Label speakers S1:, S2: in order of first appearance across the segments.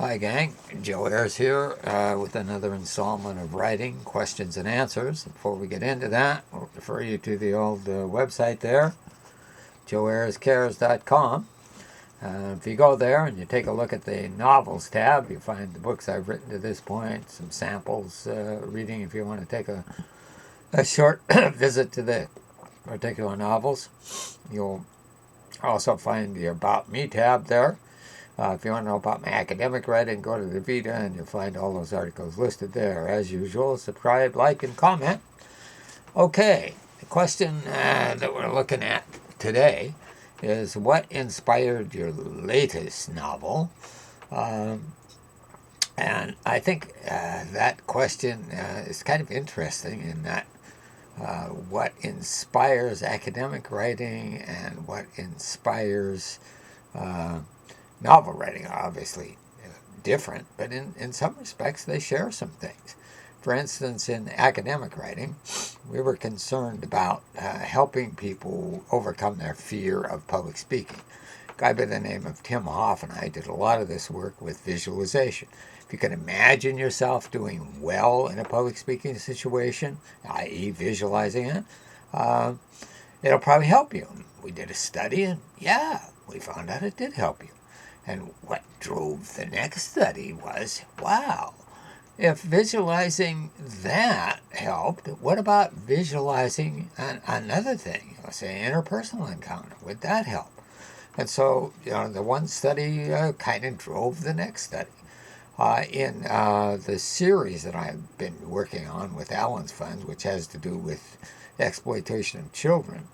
S1: Hi gang, Joe Ayers here with another installment of Writing Questions and Answers. Before we get into that, I'll refer you to the old website there, joeayerscares.com. If you go there and you take a look at the novels tab, you find the books I've written to this point, some samples reading if you want to take a short visit to the particular novels. You'll also find the About Me tab there. If you want to know about my academic writing, go to the Vita and you'll find all those articles listed there. As usual, subscribe, like, and comment. Okay, the question that we're looking at today is what inspired your latest novel? And I think that question is kind of interesting in that what inspires academic writing and what inspires novel writing are obviously different, but in some respects they share some things. For instance, in academic writing, we were concerned about helping people overcome their fear of public speaking. A guy by the name of Tim Hoff and I did a lot of this work with visualization. If you can imagine yourself doing well in a public speaking situation, i.e. visualizing it, it'll probably help you. We did a study and we found out it did help you. And what drove the next study was, wow, if visualizing that helped, what about visualizing another thing, let's say an interpersonal encounter? Would that help? And so, the one study kind of drove the next study. In the series that I've been working on with Allen's Fund, which has to do with exploitation of children,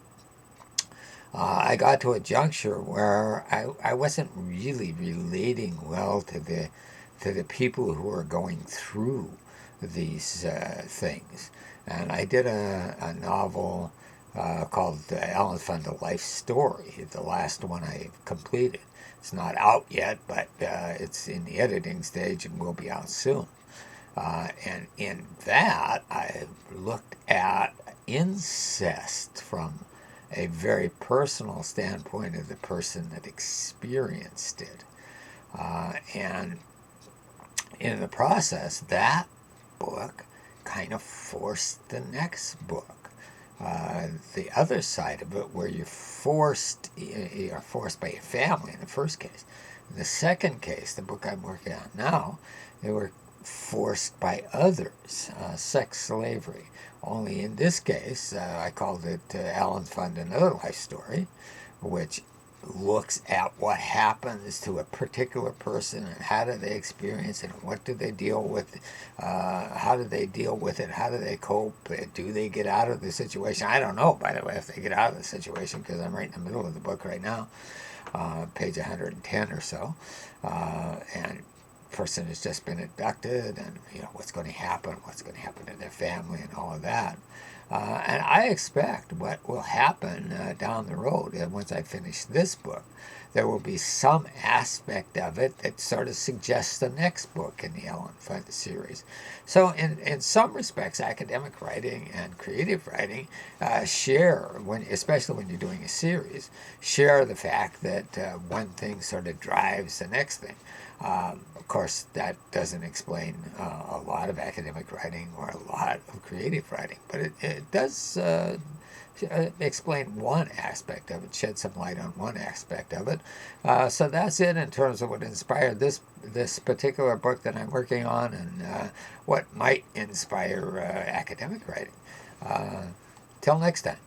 S1: I got to a juncture where I wasn't really relating well to the people who are going through these things. And I did a novel called Allen Fund, A Life Story, the last one I completed. It's not out yet, but it's in the editing stage and will be out soon. And in that, I looked at incest from a very personal standpoint of the person that experienced it. And in the process, that book kind of forced the next book. The other side of it, where you're forced by your family in the first case. In the second case, the book I'm working on now, they were forced by others, sex slavery. Only in this case, I called it Allen Fund, Another Life Story, which looks at what happens to a particular person and how do they experience it and what do they deal with, how do they deal with it, how do they cope, do they get out of the situation? I don't know, by the way, if they get out of the situation, because I'm right in the middle of the book right now, page 110 or so, and person has just been abducted and what's going to happen to their family and all of that. And I expect what will happen down the road, and once I finish this book, there will be some aspect of it that sort of suggests the next book in the Allen Fund series. So in some respects, academic writing and creative writing share, especially when you're doing a series, share the fact that one thing sort of drives the next thing. Of course, that doesn't explain a lot of academic writing or a lot of creative writing, but it does explain one aspect of it, shed some light on one aspect of it. So that's it in terms of what inspired this particular book that I'm working on and what might inspire academic writing. Till next time.